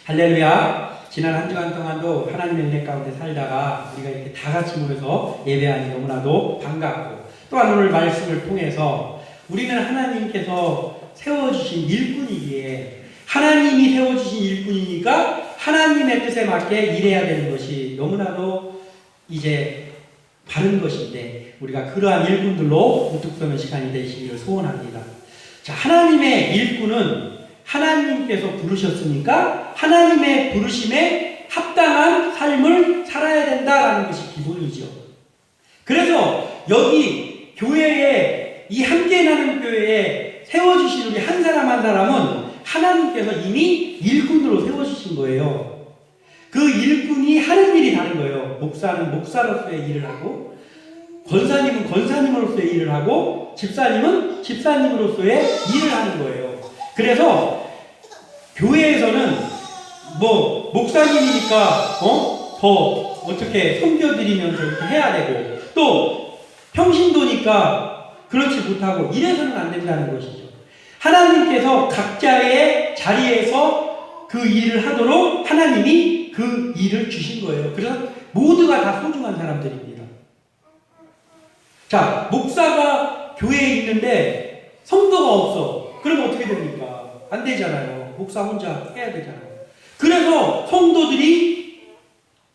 할렐루야. 지난 한 주간 동안도 하나님의 은혜 가운데 살다가 우리가 이렇게 다 같이 모여서 예배하니 너무나도 반갑고, 또한 오늘 말씀을 통해서 우리는 하나님께서 세워주신 일꾼이기에, 하나님이 세워주신 일꾼이니까 하나님의 뜻에 맞게 일해야 되는 것이 너무나도 이제 바른 것인데, 우리가 그러한 일꾼들로 우뚝 서는 시간이 되시기를 소원합니다. 자, 하나님의 일꾼은 하나님께서 부르셨으니까 하나님의 부르심에 합당한 삶을 살아야 된다라는 것이 기본이죠. 그래서 여기 교회에, 이 함께 나는 교회에 세워주신 우리 한 사람 한 사람은 하나님께서 이미 일꾼으로 세워주신 거예요. 그 일꾼이 하는 일이 다른 거예요. 목사는 목사로서의 일을 하고, 권사님은 권사님으로서의 일을 하고, 집사님은 집사님으로서의 일을 하는 거예요. 그래서 교회에서는 뭐 목사님이니까 더 어떻게 섬겨드리면서 이렇게 해야 되고, 또 평신도니까 그렇지 못하고 이래서는 안 된다는 것이죠. 하나님께서 각자의 자리에서 그 일을 하도록 하나님이 그 일을 주신 거예요. 그래서 모두가 다 소중한 사람들입니다. 자, 목사가 교회에 있는데 성도가 없어. 그러면 어떻게 됩니까? 안 되잖아요. 목사 혼자 해야 되잖아요. 그래서 성도들이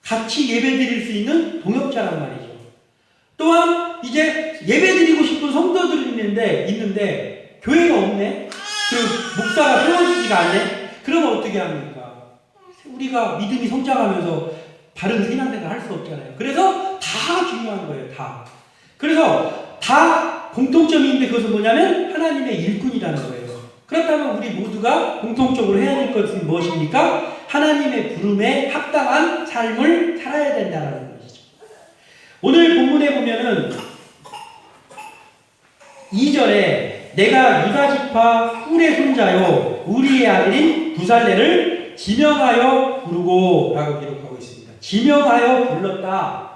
같이 예배드릴 수 있는 동역자란 말이죠. 또한 이제 예배드리고 싶은 성도들이 있는데 교회가 없네? 그 목사가 세워지지가 않네? 그러면 어떻게 합니까? 우리가 믿음이 성장하면서 바른 신앙생활 할 수 없잖아요. 그래서 다 중요한 거예요. 다. 그래서 다 공통점이 있는데 그것은 뭐냐면 하나님의 일꾼이라는 거예요. 그렇다면 우리 모두가 공통적으로 해야 될 것은 무엇입니까? 하나님의 부름에 합당한 삶을 살아야 된다는 것이죠. 오늘 본문에 보면은 2절에 내가 유다지파 훌의 손자요 우리의 아들인 부살레를 지명하여 부르고 라고 기록하고 있습니다. 지명하여 불렀다.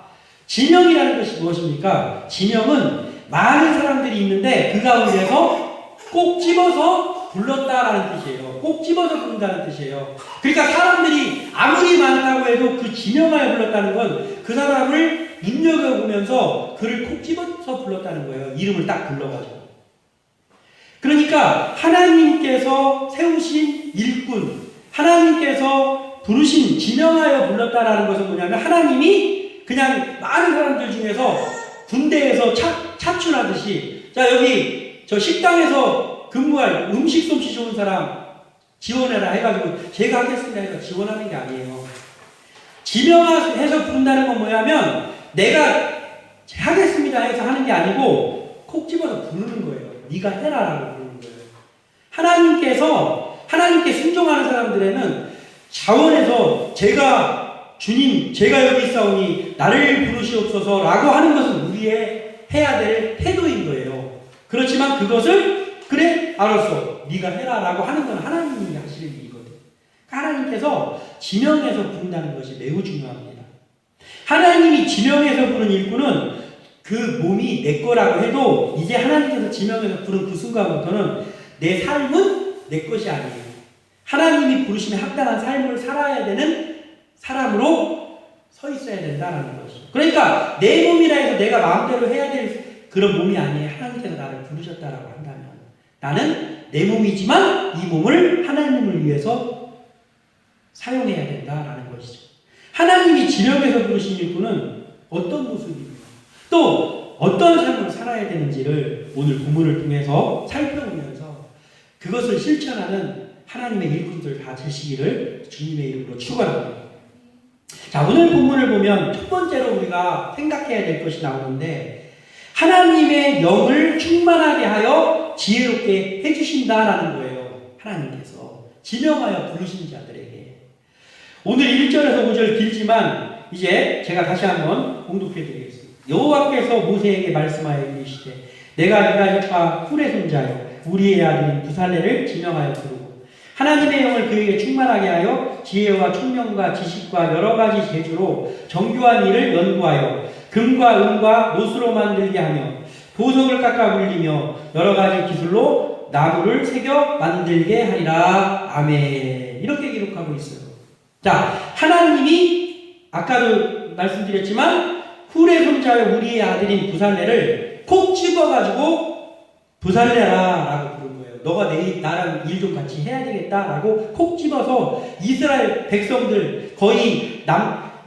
지명이라는 것이 무엇입니까? 지명은 많은 사람들이 있는데 그 가운데서 꼭 집어서 불렀다라는 뜻이에요. 꼭 집어서 부른다는 뜻이에요. 그러니까 사람들이 아무리 많다고 해도 그 지명하여 불렀다는 건 그 사람을 눈여겨보면서 그를 꼭 집어서 불렀다는 거예요. 이름을 딱 불러가지고. 그러니까 하나님께서 세우신 일꾼, 하나님께서 부르신, 지명하여 불렀다라는 것은 뭐냐면 하나님이 그냥 많은 사람들 중에서 군대에서 차출하듯이, 자, 여기 저 식당에서 근무할 음식 솜씨 좋은 사람 지원해라 해가지고 제가 하겠습니다 해서 지원하는 게 아니에요. 지명해서 부른다는 건 뭐냐면 내가 하겠습니다 해서 하는 게 아니고 콕 집어서 부르는 거예요. 네가 해라라고 부르는 거예요. 하나님께 순종하는 사람들에는 자원해서 주님, 제가 여기 있사오니 나를 부르시옵소서 라고 하는 것은 우리의 해야 될 태도인 거예요. 그렇지만 그것을 그래 알았어 네가 해라 라고 하는 건 하나님이 하시는 일이거든요. 하나님께서 지명해서 부른다는 것이 매우 중요합니다. 하나님이 지명해서 부른 일꾼은 그 몸이 내 거라고 해도 이제 하나님께서 지명해서 부른 그 순간부터는 내 삶은 내 것이 아니에요. 하나님이 부르심에 합당한 삶을 살아야 되는 사람으로 서 있어야 된다는 것이죠. 그러니까 내 몸이라 해서 내가 마음대로 해야 될 그런 몸이 아니에요. 하나님께서 나를 부르셨다라고 한다면 나는 내 몸이지만 이 몸을 하나님을 위해서 사용해야 된다라는 것이죠. 하나님이 지명해서 부르신 일꾼은 어떤 모습입니까? 또 어떤 삶을 살아야 되는지를 오늘 본문을 통해서 살펴보면서 그것을 실천하는 하나님의 일꾼들 다 되시기를 주님의 이름으로 축원합니다. 자, 오늘 본문을 보면 첫 번째로 우리가 생각해야 될 것이 나오는데 하나님의 영을 충만하게 하여 지혜롭게 해주신다라는 거예요. 하나님께서 지명하여 부르신 자들에게. 오늘 1절에서 5절 길지만 이제 제가 다시 한번 공독해 드리겠습니다. 여호와께서 모세에게 말씀하여 이르시되 내가 유다지파 훌의 손자요 우리의 아들인 부살레를 지명하여 부르고 하나님의 영을 그에게 충만하게 하여 지혜와 총명과 지식과 여러 가지 재주로 정교한 일을 연구하여 금과 은과 노수로 만들게 하며 보석을 깎아 굴리며 여러 가지 기술로 나무를 새겨 만들게 하리라. 아멘. 이렇게 기록하고 있어요. 자, 하나님이 아까도 말씀드렸지만 훌의 손자여 우리의 아들인 부살레를 콕 집어가지고 부살레라 라고 부른 거예요. 너가 나랑 일 좀 같이 해야 되겠다 라고 콕 집어서 이스라엘 백성들 거의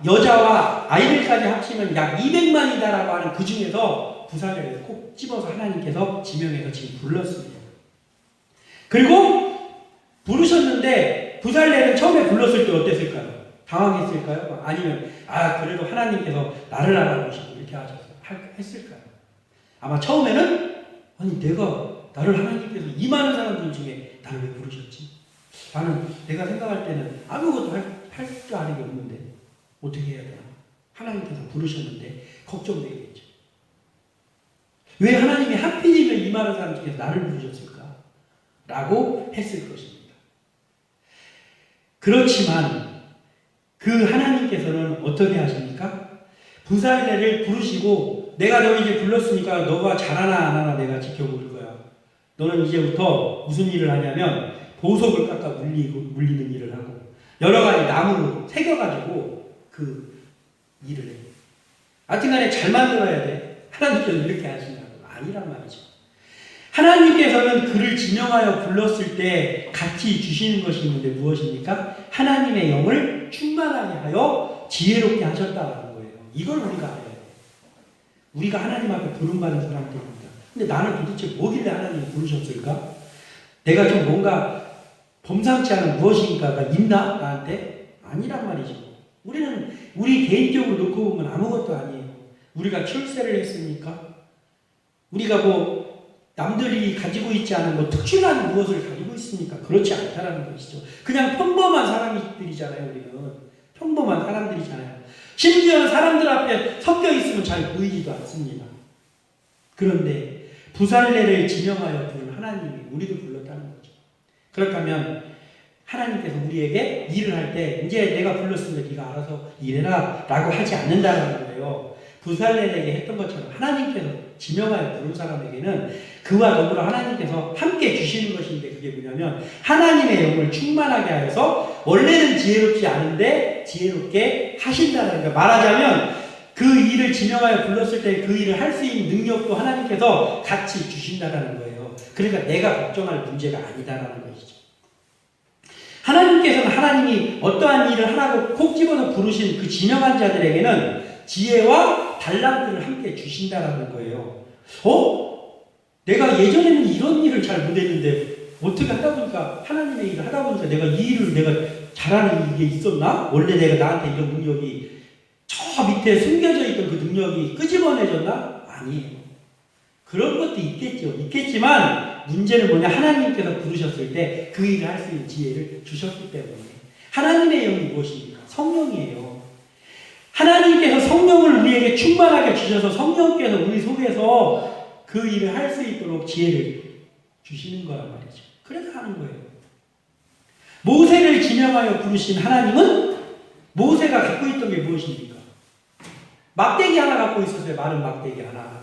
여자와 아이들까지 합치면 약 200만이다 라고 하는 그 중에서 부살레를 콕 집어서 하나님께서 지명해서 지금 불렀습니다. 그리고 부르셨는데 부살레는 처음에 불렀을 때 어땠을까요? 당황했을까요? 아니면 그래도 하나님께서 나를 알아보시고 이렇게 했을까요? 아마 처음에는 내가 나를 하나님께서 이 많은 사람들 중에 나를 왜 부르셨지? 나는 내가 생각할 때는 아무것도 할 줄 아는 게 없는데 어떻게 해야 되나? 하나님께서 부르셨는데 걱정되겠죠. 왜 하나님이 하필이면 이 많은 사람 중에서 나를 부르셨을까? 라고 했을 것입니다. 그렇지만 그 하나님께서는 어떻게 하십니까? 부살레를 부르시고 내가 너 이제 불렀으니까 너가 잘하나 안 하나 내가 지켜볼 거야. 너는 이제부터 무슨 일을 하냐면 보석을 깎아 물리는 일을 하고 여러 가지 나무로 새겨가지고 그 일을 해. 하여튼간에 잘 만들어야 돼. 하나님께서 이렇게 하신다고. 아니란 말이죠. 하나님께서는 그를 지명하여 불렀을 때 같이 주시는 것이 있는데 무엇입니까? 하나님의 영을 충만하게 하여 지혜롭게 하셨다는 거예요. 이걸 우리가 알아야 돼요. 우리가 하나님 앞에 부름받은 사람들입니다. 근데 나는 도대체 뭐길래 하나님이 부르셨을까? 내가 좀 뭔가 범상치 않은 무엇인가가 있나? 나한테? 아니란 말이죠. 우리 개인적으로 놓고 보면 아무것도 아니에요. 우리가 출세를 했습니까? 우리가 남들이 가지고 있지 않은 특출난 무엇을 가지고 있습니까? 그렇지 않다라는 것이죠. 그냥 평범한 사람들이잖아요, 우리는. 평범한 사람들이잖아요. 심지어 사람들 앞에 섞여 있으면 잘 보이지도 않습니다. 그런데 부살레를 지명하여 부른 하나님이 우리도 불렀다는 거죠. 그렇다면 하나님께서 우리에게 일을 할 때 이제 내가 불렀으니까 네가 알아서 일해라 라고 하지 않는다는 거예요. 부살레에게 했던 것처럼 하나님께서 지명하여 부른 사람에게는 그와 더불어 하나님께서 함께 주시는 것인데 그게 뭐냐면 하나님의 영을 충만하게 하여서 원래는 지혜롭지 않은데 지혜롭게 하신다는 거예요. 말하자면 그 일을 지명하여 불렀을 때 그 일을 할 수 있는 능력도 하나님께서 같이 주신다는 거예요. 그러니까 내가 걱정할 문제가 아니다라는 것이죠. 하나님께서는 하나님이 어떠한 일을 하라고 콕 집어서 부르신 그 지명한 자들에게는 지혜와 달란트를 함께 주신다라는 거예요. 내가 예전에는 이런 일을 잘 못했는데 어떻게 하다 보니까 하나님의 일을 하다 보니까 내가 이 일을 내가 잘하는 게 있었나? 원래 내가 나한테 이런 능력이 저 밑에 숨겨져 있던 그 능력이 끄집어내졌나? 아니에요. 그런 것도 있겠지만 문제는 뭐냐? 하나님께서 부르셨을 때 그 일을 할 수 있는 지혜를 주셨기 때문에. 하나님의 영이 무엇입니까? 성령이에요. 하나님께서 성령을 우리에게 충만하게 주셔서 성령께서 우리 속에서 그 일을 할 수 있도록 지혜를 주시는 거란 말이죠. 그래서 하는 거예요. 모세를 지명하여 부르신 하나님은 모세가 갖고 있던 게 무엇입니까? 막대기 하나 갖고 있었어요. 마른 막대기 하나.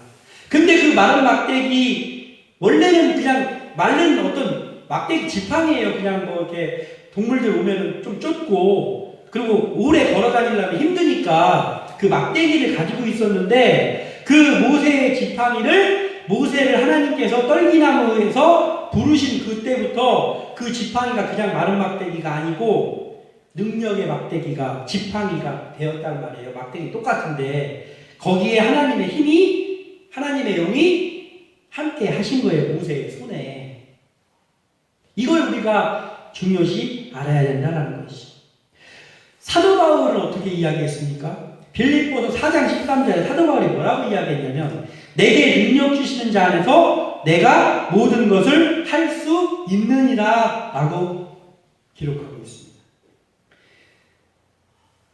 근데 그 마른 막대기 원래는 그냥 마른 어떤 막대기 지팡이에요. 그냥 이렇게 동물들 오면은 좀 쫓고 그리고 오래 걸어 다니려면 힘드니까 그 막대기를 가지고 있었는데 그 모세의 지팡이를 모세를 하나님께서 떨기나무에서 부르신 그때부터 그 지팡이가 그냥 마른 막대기가 아니고 능력의 막대기가 지팡이가 되었단 말이에요. 막대기 똑같은데 거기에 하나님의 힘이 하나님의 영이 함께 하신 거예요. 모세의 손에. 이걸 우리가 중요시 알아야 된다는 것이죠. 사도 바울은 어떻게 이야기했습니까? 빌립보서 4장 13절에 사도 바울이 뭐라고 이야기했냐면 내게 능력 주시는 자 안에서 내가 모든 것을 할 수 있느니라 라고 기록하고 있습니다.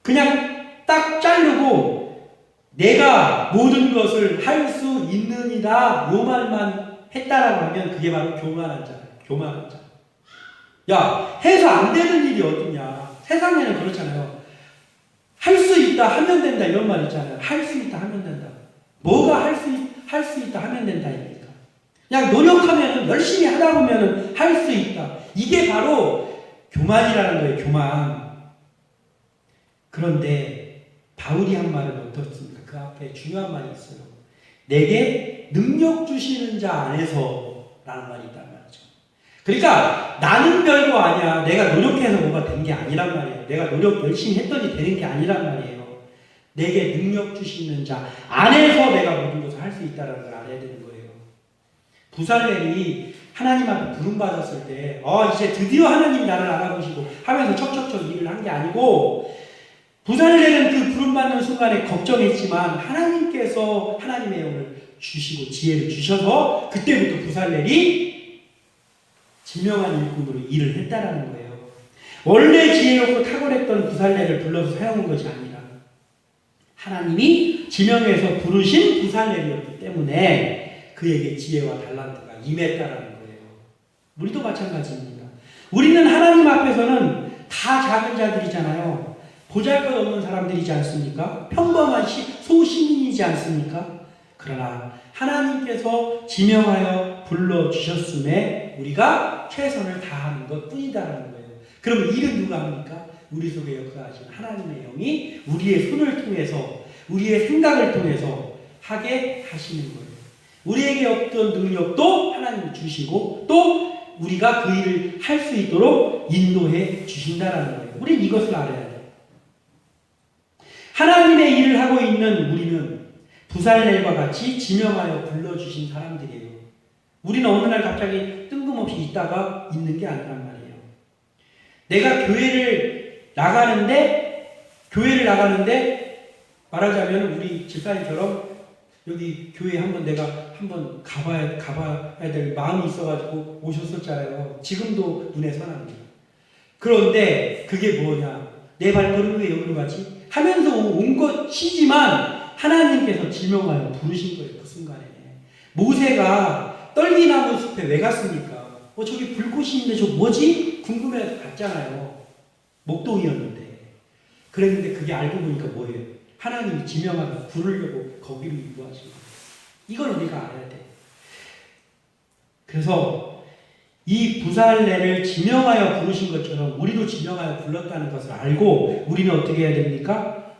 그냥 딱 자르고 내가 모든 것을 할 수 있느니라 요 말만 했다라고 하면 그게 바로 교만한 자예요. 교만한 자. 야, 해서 안 되는 일이 어딨냐. 세상에는 그렇잖아요. 할 수 있다 하면 된다 이런 말 있잖아요. 할 수 있다 하면 된다. 뭐가 할 수 있다 하면 된다입니까? 그냥 노력하면 열심히 하다 보면 할 수 있다. 이게 바로 교만이라는 거예요. 교만. 그런데 바울이 한 말은 어떻습니까? 그 앞에 중요한 말이 있어요. 내게 능력 주시는 자 안에서 라는 말이 있단 말이죠. 그러니까 나는 별거 아니야. 내가 노력해서 뭐가 된 게 아니란 말이에요. 내가 노력 열심히 했더니 되는 게 아니란 말이에요. 내게 능력 주시는 자 안에서 내가 모든 것을 할 수 있다는 걸 알아야 되는 거예요. 부살렐이 하나님 앞에 부름받았을 때 이제 드디어 하나님이 나를 알아보시고 하면서 척척척 일을 한 게 아니고, 부살렐은 그 부름받는 순간에 걱정했지만 하나님께서 하나님의 영을 주시고 지혜를 주셔서 그때부터 부살렐이 지명한 일꾼으로 일을 했다라는 거예요. 원래 지혜롭고 탁월했던 부살렐을 불러서 사용한 것이 아니라 하나님이 지명해서 부르신 부살렐이었기 때문에 그에게 지혜와 달란트가 임했다라는 거예요. 우리도 마찬가지입니다. 우리는 하나님 앞에서는 다 작은 자들이잖아요. 보잘것없는 사람들이지 않습니까? 평범한 소시민이지 않습니까? 그러나 하나님께서 지명하여 불러주셨음에 우리가 최선을 다하는 것 뿐이다라는 거예요. 그럼 일은 누가 합니까? 우리 속에 역사하신 하나님의 영이 우리의 손을 통해서, 우리의 생각을 통해서 하게 하시는 거예요. 우리에게 없던 능력도 하나님이 주시고 또 우리가 그 일을 할 수 있도록 인도해 주신다라는 거예요. 우리는 이것을 알아야 돼요. 하나님의 일을 하고 있는 우리는 부살렐과 같이 지명하여 불러주신 사람들이에요. 우리는 어느 날 갑자기 뜬금없이 있다가 있는 게 아니란 말이에요. 내가 교회를 나가는데 말하자면 우리 집사님처럼 여기 교회에 내가 한번 가봐야 될 마음이 있어가지고 오셨었잖아요. 지금도 눈에 선합니다. 그런데 그게 뭐냐? 내 발걸음이 왜 여기로 가지? 하면서 온 것이지만 하나님께서 지명하여 부르신 거예요. 그 순간에. 모세가 떨기나무 숲에 왜 갔습니까? 저기 불꽃이 있는데 저 뭐지? 궁금해서 갔잖아요. 목동이었는데. 그랬는데 그게 알고 보니까 뭐예요? 하나님이 지명하여 부르려고 거기로 인도하신 거예요. 이걸 우리가 알아야 돼. 그래서 이 부살렐을 지명하여 부르신 것처럼 우리도 지명하여 불렀다는 것을 알고 우리는 어떻게 해야 됩니까?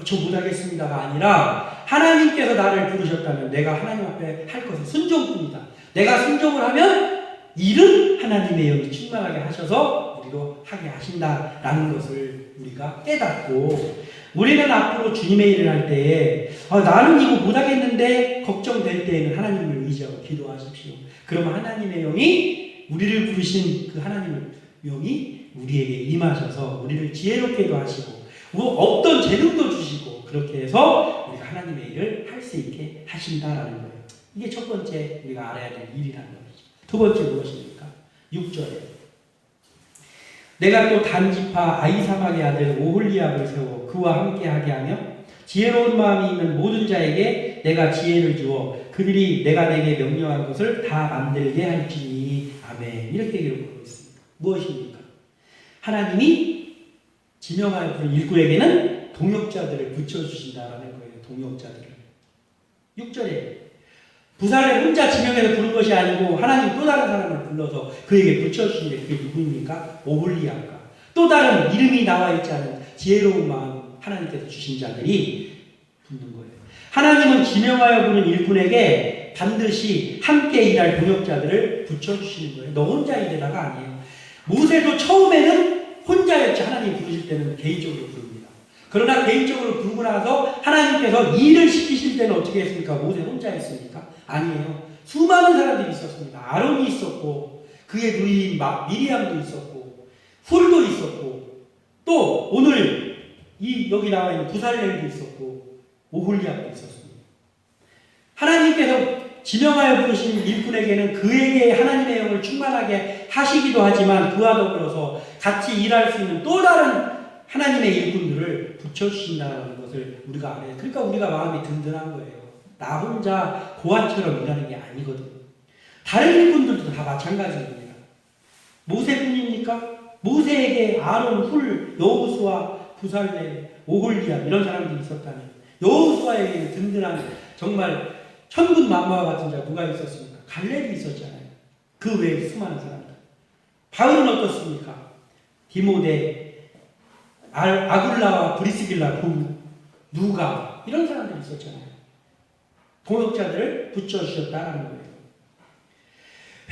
저 못하겠습니다가 아니라 하나님께서 나를 부르셨다면 내가 하나님 앞에 할 것은 순종뿐이다. 내가 순종을 하면 일은 하나님의 영이 충만하게 하셔서 우리도 하게 하신다라는 것을 우리가 깨닫고, 우리는 앞으로 주님의 일을 할 때에 나는 이거 못하겠는데 걱정될 때에는 하나님을 의지하고 기도하십시오. 그러면 하나님의 영이, 우리를 부르신 그 하나님의 영이 우리에게 임하셔서 우리를 지혜롭게도 하시고 어떤 재능도 주시고 그렇게 해서 우리가 하나님의 일을 할 수 있게 하신다라는 거예요. 이게 첫 번째 우리가 알아야 될 일이라는 것이죠. 두 번째 무엇입니까? 6절에 내가 또 단지파 아히사막의 아들 오홀리압을 세워 그와 함께하게 하며 지혜로운 마음이 있는 모든 자에게 내가 지혜를 주어 그들이 내가 내게 명령한 것을 다 만들게 할지니 아멘. 이렇게 기록하고 있습니다. 무엇입니까? 하나님이 지명하여 부른 일꾼에게는 동역자들을 붙여주신다라는 거예요. 동역자들을. 6절에 부살렐 혼자 지명해서 부른 것이 아니고 하나님 또 다른 사람을 불러서 그에게 붙여주신데 그게 누구입니까? 오홀리압과 또 다른 이름이 나와 있지 않은 지혜로운 마음 하나님께서 주신 자들이 붙는 거예요. 하나님은 지명하여 부른 일꾼에게 반드시 함께 일할 동역자들을 붙여주시는 거예요. 너 혼자 일해라가 아니에요. 모세도 처음에는 혼자였지 하나님이 부르실 때는 개인적으로 부릅니다. 그러나 개인적으로 부르고 나서 하나님께서 일을 시키실 때는 어떻게 했습니까? 모세 혼자 했습니까? 아니에요. 수많은 사람들이 있었습니다. 아론이 있었고 그의 누이인 미리암도 있었고 훌도 있었고 또 오늘 여기 나와 있는 부살렐도 있었고 오홀리압도 있었습니다. 하나님께서 지명하여 부르신 일꾼에게는 그에게 하나님의 영을 충만하게 하시기도 하지만 그와 더불어서 같이 일할 수 있는 또 다른 하나님의 일꾼들을 붙여주신다는 것을 우리가 알아요. 그러니까 우리가 마음이 든든한 거예요. 나 혼자 고아처럼 일하는 게 아니거든요. 다른 일꾼들도 다 마찬가지입니다. 모세뿐입니까? 모세에게 아론, 훌, 여호수아, 부살렐, 오홀리압 이런 사람들이 있었다면 여호수아에게 든든한 정말 천군 만마와 같은 자 누가 있었습니까? 갈렙이 있었잖아요. 그 외에 수많은 사람들. 바울은 어떻습니까? 디모데, 아굴라와 브리스길라, 누가 이런 사람들이 있었잖아요. 동역자들을 붙여주셨다는 거예요.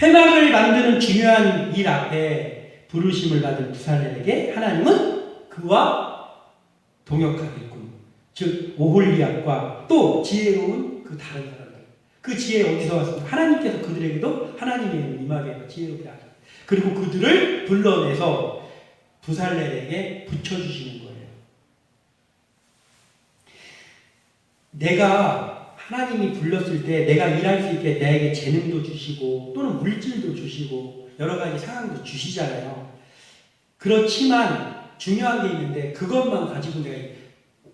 회막을 만드는 중요한 일 앞에 부르심을 받은 부살렐에게 하나님은 그와 동역하겠군. 즉 오홀리압과 또 지혜로운 그 다른 사람들. 그 지혜 어디서 왔습니까? 하나님께서 그들에게도 하나님의 임하게 지혜롭게 하셨어요. 그리고 그들을 불러내서 부살렐에게 붙여주시는 거예요. 내가 하나님이 불렀을 때 내가 일할 수 있게 나에게 재능도 주시고 또는 물질도 주시고 여러 가지 상황도 주시잖아요. 그렇지만 중요한 게 있는데 그것만 가지고 내가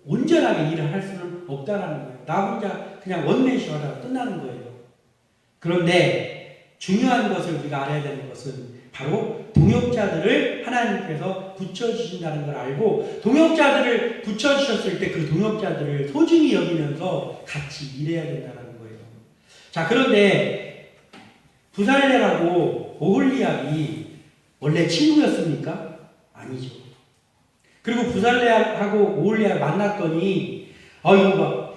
온전하게 일을 할 수는 없다라는 거예요. 나 혼자 그냥 원맨쇼 하다가 끝나는 거예요. 그런데 중요한 것을 우리가 알아야 되는 것은 바로 동역자들을 하나님께서 붙여주신다는 걸 알고 동역자들을 붙여주셨을 때 그 동역자들을 소중히 여기면서 같이 일해야 된다는 거예요. 자, 그런데 부살렐하고 오홀리압이 원래 친구였습니까? 아니죠. 그리고 부살렐하고 오홀리압 만났더니 이거 봐.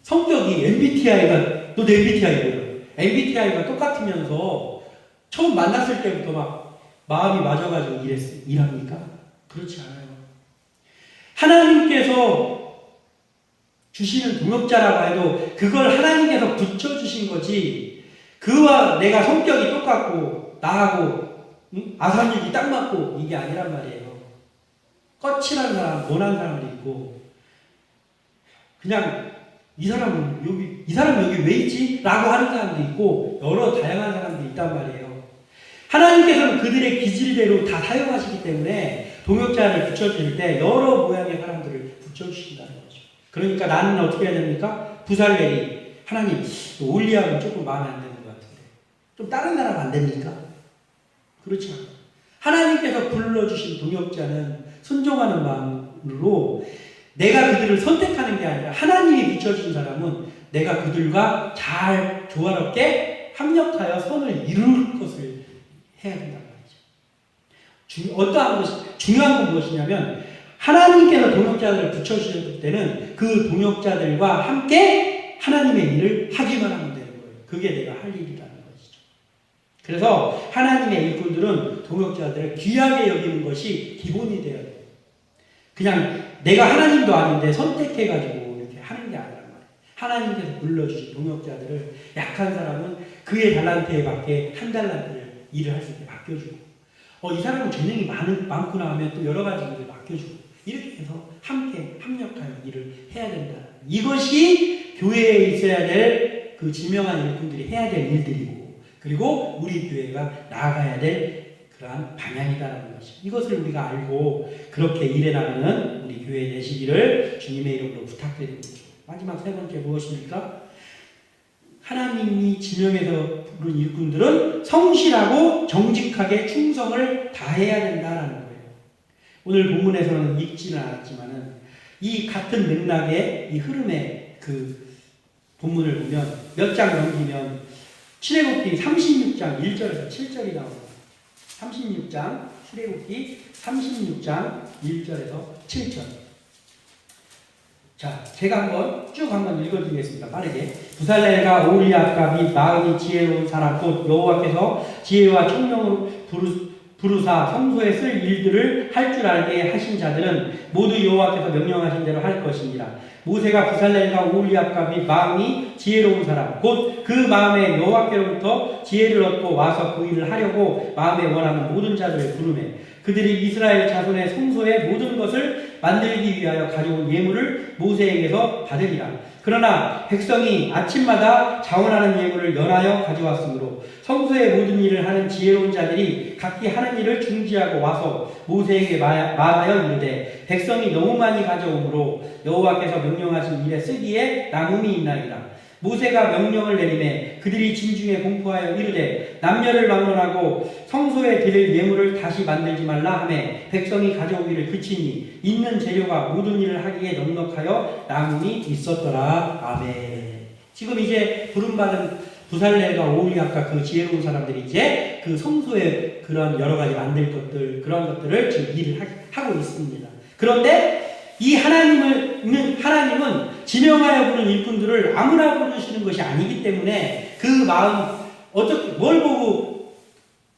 성격이 MBTI가 너 내 MBTI 뭐야? MBTI가 똑같으면서 처음 만났을 때부터 막 마음이 맞아가지고 일합니까? 그렇지 않아요. 하나님께서 주시는 동역자라고 해도 그걸 하나님께서 붙여주신 거지 그와 내가 성격이 똑같고 나하고 아산육이 딱 맞고 이게 아니란 말이에요. 거칠한 사람, 모난 사람도 있고 그냥 이 사람 여기 왜 있지? 라고 하는 사람도 있고 여러 다양한 사람들이 있단 말이에요. 하나님께서는 그들의 기질대로 다 사용하시기 때문에 동역자를 붙여줄 때 여러 모양의 사람들을 붙여주신다는 거죠. 그러니까 나는 어떻게 해야 됩니까? 부살렐이 하나님 올리압은 조금 마음에 안 드는 것 같은데 좀 다른 사람 안 됩니까? 그렇지 않아요. 하나님께서 불러주신 동역자는 순종하는 마음으로 내가 그들을 선택하는 게 아니라 하나님이 붙여준 사람은 내가 그들과 잘 조화롭게 합력하여 선을 이룰 것을 해야 된단 말이죠. 중요한 건 무엇이냐면 하나님께서 동역자들을 붙여주실 때는 그 동역자들과 함께 하나님의 일을 하기만 하면 되는 거예요. 그게 내가 할 일이라는 것이죠. 그래서 하나님의 일꾼들은 동역자들을 귀하게 여기는 것이 기본이 되어야 돼요. 그냥 내가 하나님도 아닌데 선택해가지고 이렇게 하는 게 아니란 말이에요. 하나님께서 불러주신 동역자들을 약한 사람은 그의 달란트에 맞게 한 달란트를 일을 할 수 있게 맡겨주고 이 사람은 재능이 많구나 하면 또 여러 가지 일을 맡겨주고 이렇게 해서 함께 합력하여 일을 해야 된다. 이것이 교회에 있어야 될 그 지명한 일꾼들이 해야 될 일들이고 그리고 우리 교회가 나아가야 될 그러한 방향이다라는 것이 이것을 우리가 알고 그렇게 일해 나가는 우리 교회 되시기를 주님의 이름으로 부탁드립니다. 마지막 세 번째 무엇입니까? 하나님이 지명해서 부른 일꾼들은 성실하고 정직하게 충성을 다해야 된다라는 거예요. 오늘 본문에서는 읽지는 않았지만은 이 같은 맥락의 이 흐름의 그 본문을 보면 몇 장 넘기면 출애굽기 36장 1절에서 7절이 나옵니다. 36장 출애굽기 36장 1절에서 7절. 자, 제가 한번 읽어드리겠습니다. 빠르게. 부살렐과 오홀리압과 및 마음이 지혜로운 사람 곧 여호와께서 지혜와 총명으로 부르사 성소에 쓸 일들을 할 줄 알게 하신 자들은 모두 여호와께서 명령하신 대로 할 것이니라. 모세가 부살렐과 오홀리압과 및 마음이 지혜로운 사람 곧 그 마음에 여호와께로부터 지혜를 얻고 와서 그 일을 하려고 마음에 원하는 모든 자들을 부르매 그들이 이스라엘 자손의 성소의 모든 것을 만들기 위하여 가져온 예물을 모세에게서 받으리라. 그러나 백성이 아침마다 자원하는 예물을 연하여 가져왔으므로 성소의 모든 일을 하는 지혜로운 자들이 각기 하는 일을 중지하고 와서 모세에게 말하여 이르되 백성이 너무 많이 가져오므로 여호와께서 명령하신 일에 쓰기에 남음이 있나이다. 모세가 명령을 내리매 그들이 진중에 공포하여 이르되 남녀를 막론하고 성소에 드릴 예물을 다시 만들지 말라 하매 백성이 가져오기를 그치니 있는 재료가 모든 일을 하기에 넉넉하여 남음이 있었더라. 아멘. 지금 이제 부름받은 부살레가 오홀리압과 그 지혜로운 사람들이 이제 그 성소에 그런 여러 가지 만들 것들, 그런 것들을 지금 일을 하고 있습니다. 그런데 이 하나님은 지명하여 부른 일꾼들을 아무나 부르시는 것이 아니기 때문에 그 마음, 뭘 보고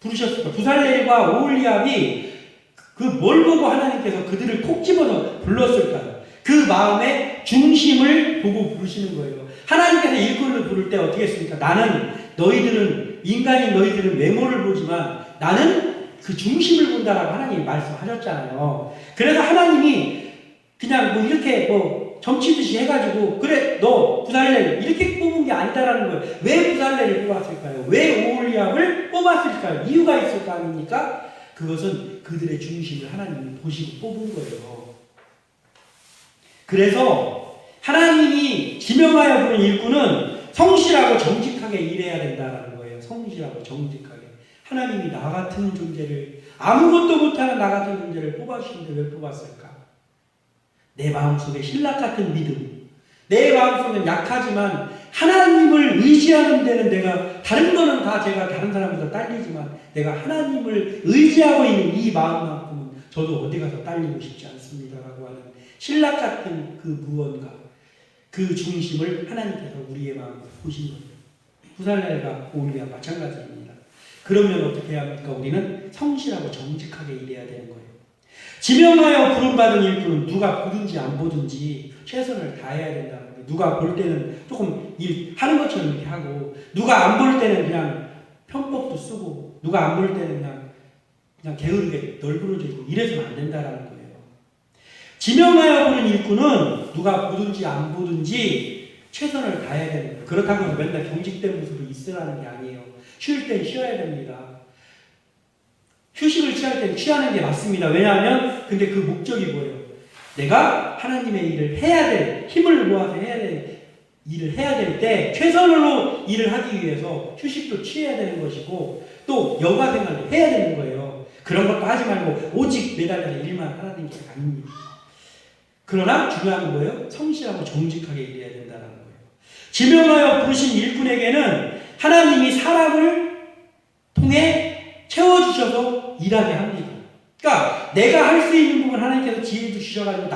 부르셨을까? 부살렐과 오홀리압이 그 뭘 보고 하나님께서 그들을 콕 집어서 불렀을까요? 그 마음의 중심을 보고 부르시는 거예요. 하나님께서 일꾼을 부를 때 어떻게 했습니까? 인간인 너희들은 외모를 보지만 나는 그 중심을 본다라고 하나님이 말씀하셨잖아요. 그래서 하나님이 그냥 이렇게 점치듯이 해가지고 그래 너 부살렐 이렇게 뽑은 게 아니다라는 거예요. 왜 부살렐을 뽑았을까요? 왜 오홀리압을 뽑았을까요? 이유가 있을 거 아닙니까? 그것은 그들의 중심을 하나님이 보시고 뽑은 거예요. 그래서 하나님이 지명하여 부른 일꾼은 성실하고 정직하게 일해야 된다는 거예요. 성실하고 정직하게. 하나님이 나 같은 존재를, 아무것도 못하는 나 같은 존재를 뽑아주시는데 왜 뽑았을까? 내 마음속에 신락 같은 믿음, 내 마음속엔 약하지만 하나님을 의지하는 데는 내가, 다른 거는 다 제가 다른 사람보다 딸리지만 내가 하나님을 의지하고 있는 이 마음만큼은 저도 어디 가서 딸리고 싶지 않습니다라고 하는 신락 같은 그 무언가, 그 중심을 하나님께서 우리의 마음을 보신 거예요. 부살렐과 오홀리와 마찬가지입니다. 그러면 어떻게 해야 합니까? 우리는 성실하고 정직하게 일해야 되는 거예요. 지명하여 부름받은 일꾼은 누가 보든지 안 보든지 최선을 다해야 된다는 거예요. 누가 볼 때는 조금 일하는 것처럼 이렇게 하고, 누가 안 볼 때는 그냥 편법도 쓰고, 누가 안 볼 때는 그냥 게으르게 널브러져 있고, 이래서는 안 된다라는 거예요. 지명하여 부른 일꾼은 누가 보든지 안 보든지 최선을 다해야 되는 거예요. 그렇다고 해서 맨날 경직된 모습으로 있으라는 게 아니에요. 쉴 땐 쉬어야 됩니다. 휴식을 취할 땐 취하는 게 맞습니다. 왜냐하면 근데 그 목적이 뭐예요? 내가 하나님의 일을 해야 될, 힘을 모아서 해야 될 일을 해야 될 때 최선으로 일을 하기 위해서 휴식도 취해야 되는 것이고 또 여가 생활도 해야 되는 거예요. 그런 것도 하지 말고 오직 매달려서 일만 하라는 게 아닙니다. 그러나 중요한 건 뭐예요? 성실하고 정직하게 일해야 된다는 거예요. 지명하여 부르신 일꾼에게는 하나님이 사람을 통해 채워주셔서 일하게 합니다. 그러니까 내가 할 수 있는 부분 하나님께서 지혜도 주셔가지고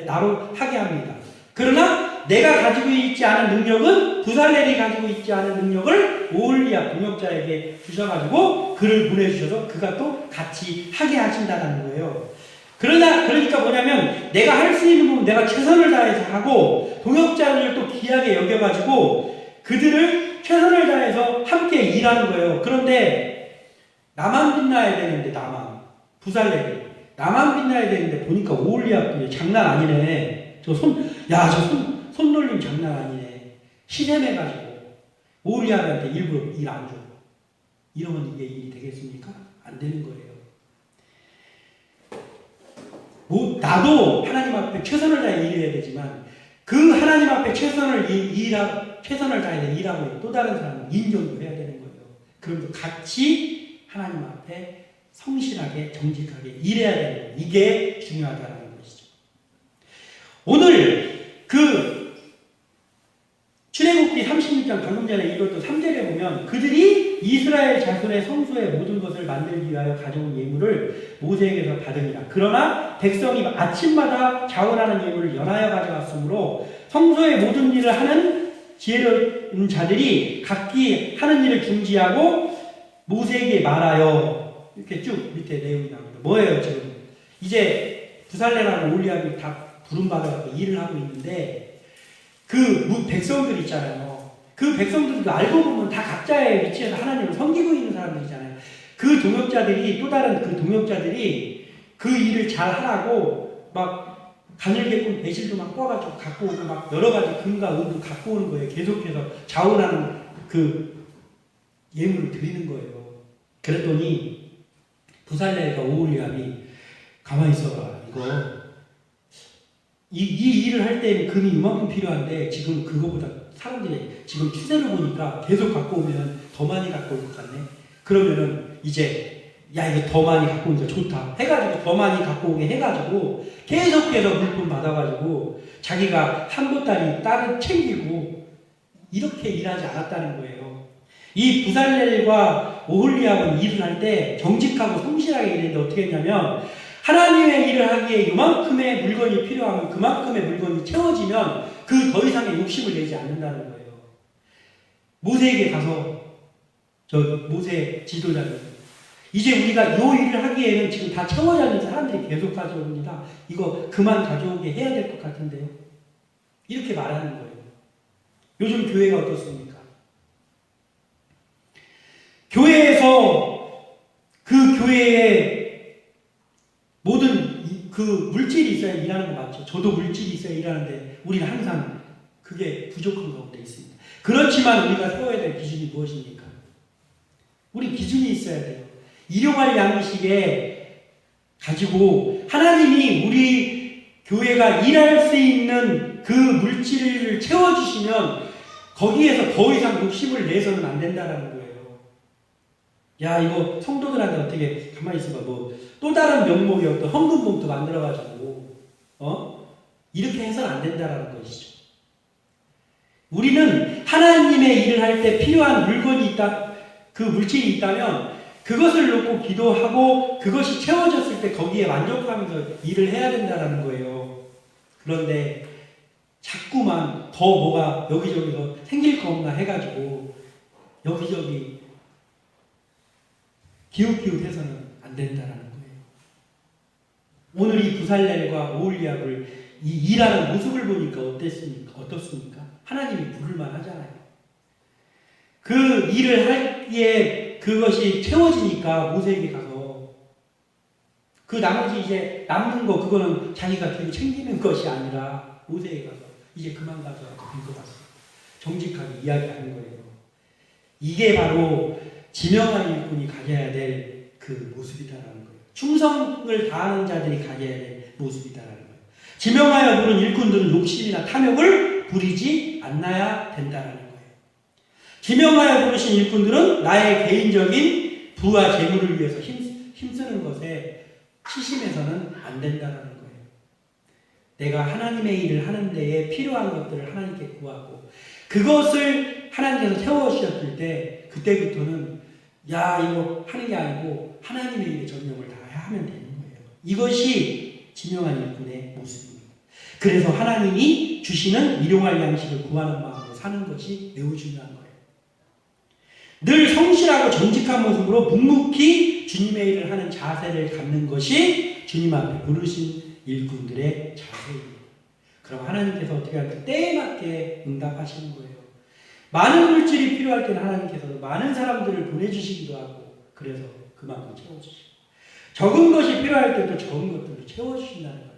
나로 하게 합니다. 그러나 내가 가지고 있지 않은 능력은 부살렐이 가지고 있지 않은 능력을 오홀리압 동역자에게 주셔가지고 그를 보내주셔서 그가 또 같이 하게 하신다는 거예요. 그러니까 뭐냐면 내가 할 수 있는 부분 내가 최선을 다해서 하고 동역자를 또 귀하게 여겨가지고 그들을 최선을 다해서 함께 일하는 거예요. 그런데 나만 빛나야 되는데 부살렐이 나만 빛나야 되는데 보니까 오홀리압도 장난 아니네. 저 손놀림 장난 아니네. 시샘해가지고 오홀리압한테 일부러 일 안 줘. 이러면 이게 일이 되겠습니까? 안 되는 거예요. 나도 하나님 앞에 최선을 다해 일해야 되지만 그 하나님 앞에 최선을 다해 일하고 있는 또 다른 사람은 인정도 해야 되는 거예요. 그러면서 같이 하나님 앞에 성실하게 정직하게 일해야 되는 거예요. 이게 중요하다는 것이죠. 오늘 출애굽기 36장 방금 전에 읽었던 3절에 보면 그들이 이스라엘 자손의 성소의 모든 것을 만들기 위하여 가져온 예물을 모세에게서 받으니라. 그러나 백성이 아침마다 자원하는 예물을 연하여 가져왔으므로 성소의 모든 일을 하는 지혜로운 자들이 각기 하는 일을 중지하고 모세에게 말하여, 이렇게 쭉 밑에 내용이 나옵니다. 뭐예요 지금? 이제 부살렐하고 오홀리압이 다 부름받아서 일을 하고 있는데 그 백성들 있잖아요. 그 백성들도 알고 보면 다 각자의 위치에서 하나님을 섬기고 있는 사람들이잖아요. 그 동역자들이, 또 다른 그 동역자들이 그 일을 잘 하라고 막 가늘게끔 배실도 막 뽑아가지고 갖고 오고 막 여러 가지 금과 은도 갖고 오는 거예요. 계속해서 자원하는 그 예물을 드리는 거예요. 그랬더니 부살렐과 오홀리압이 가만히 있어봐. 이 일을 할 때는 금이 이만큼 필요한데 지금 그거보다 사람들이 지금 추세를 보니까 계속 갖고 오면 더 많이 갖고 올 것 같네. 그러면은 이제 이거 더 많이 갖고 오니까 좋다 해가지고 더 많이 갖고 오게 해가지고 계속해서 물품 받아가지고 자기가 한 보따리 딸을 챙기고 이렇게 일하지 않았다는 거예요. 이 부살렐과 오홀리압은 일을 할 때 정직하고 성실하게 일했는데 어떻게 했냐면 하나님의 일을 하기에 요만큼의 물건이 필요하면 그만큼의 물건이 채워지면 그 더 이상의 욕심을 내지 않는다는 거예요. 모세에게 가서 모세 지도자님, 이제 우리가 요 일을 하기에는 지금 다 채워져 있는 사람들이 계속 가져옵니다. 이거 그만 가져오게 해야 될 것 같은데요. 이렇게 말하는 거예요. 요즘 교회가 어떻습니까? 교회에서 그 교회에 모든 그 물질이 있어야 일하는 거 맞죠? 저도 물질이 있어야 일하는데 우리는 항상 그게 부족한 가운데 있습니다. 그렇지만 우리가 세워야 될 기준이 무엇입니까? 우리 기준이 있어야 돼요. 일용할 양식에 가지고 하나님이 우리 교회가 일할 수 있는 그 물질을 채워주시면 거기에서 더 이상 욕심을 내서는 안 된다는 거예요. 야, 이거 성도들한테 어떻게 가만히 있어봐. 또 다른 명목의 어떤 헌금 봉투 만들어가지고 이렇게 해서는 안 된다는 것이죠. 우리는 하나님의 일을 할 때 필요한 물건이 있다, 그 물질이 있다면 그것을 놓고 기도하고 그것이 채워졌을 때 거기에 만족하면서 일을 해야 된다는 거예요. 그런데 자꾸만 더 뭐가 여기저기서 생길 거 없나 해가지고 여기저기 기웃기웃해서는 안 된다는 거예요. 오늘 이 부살렐과 오홀리압을 이 일하는 모습을 보니까 어떻습니까? 하나님이 부를만 하잖아요. 그 일을 하기에 그것이 채워지니까 모세에게 가서 그 나머지 이제 남는 거 그거는 자기가 되게 챙기는 것이 아니라 모세에게 가서 이제 그만 가져와도 될 것 같습니다. 정직하게 이야기하는 거예요. 이게 바로 지명한 일꾼이 가져야 될 그 모습이다라는 거예요. 충성을 다하는 자들이 가져야 될 모습이다라는 거예요. 지명하여 부른 일꾼들은 욕심이나 탐욕을 부리지 않아야 된다라는 거예요. 지명하여 부르신 일꾼들은 나의 개인적인 부와 재물을 위해서 힘쓰는 것에 치심해서는 안 된다라는 거예요. 내가 하나님의 일을 하는 데에 필요한 것들을 하나님께 구하고 그것을 하나님께서 채워주셨을 때 그때부터는 야, 이거 하는 게 아니고 하나님의 일에 전념을 다해야 하면 되는 거예요. 이것이 지명한 일꾼의 모습입니다. 그래서 하나님이 주시는 일용할 양식을 구하는 마음으로 사는 것이 매우 중요한 거예요. 늘 성실하고 정직한 모습으로 묵묵히 주님의 일을 하는 자세를 갖는 것이 주님 앞에 부르신 일꾼들의 자세입니다. 그럼 하나님께서 어떻게 할까? 때에 맞게 응답하시는 거예요. 많은 물질이 필요할 때는 하나님께서도 많은 사람들을 보내주시기도 하고 그래서 그만큼 채워주시고 적은 것이 필요할 때도 적은 것들을 채워주신다는 거예요.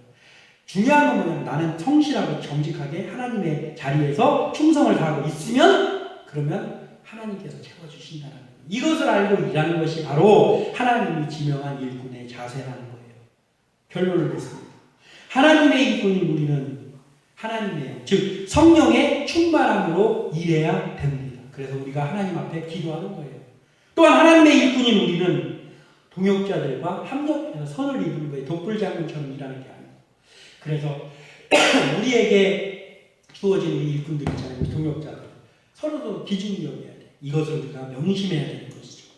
중요한 건 뭐냐면 나는 성실하고 정직하게 하나님의 자리에서 충성을 다하고 있으면 그러면 하나님께서 채워주신다는 거예요. 이것을 알고 일하는 것이 바로 하나님이 지명한 일꾼의 자세라는 거예요. 결론을 냈습니다. 하나님의 일꾼인 우리는 하나님의 즉 성령의 충만함으로 일해야 됩니다. 그래서 우리가 하나님 앞에 기도하는 거예요. 또한 하나님의 일꾼인 우리는 동역자들과 합력해서 선을 이루는 거예요. 독불장군처럼 일하는 게 아니고. 그래서 우리에게 주어진 우리 일꾼들 있잖아요. 동역자들. 서로도 기준이 여겨야 돼. 이것을 우리가 명심해야 되는 것이죠.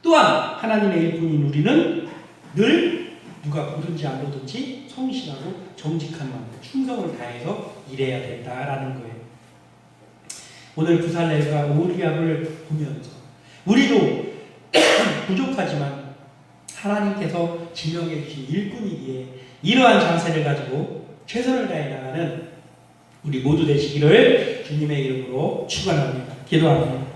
또한 하나님의 일꾼인 우리는 늘 누가 보든지 안 보든지 성실하고 정직한 마음, 충성을 다해서 일해야 된다라는 거예요. 오늘 부살렐과 오홀리압을 보면서 우리도 부족하지만 하나님께서 지명해 주신 일꾼이기에 이러한 자세를 가지고 최선을 다해 나가는 우리 모두 되시기를 주님의 이름으로 축원합니다. 기도합니다.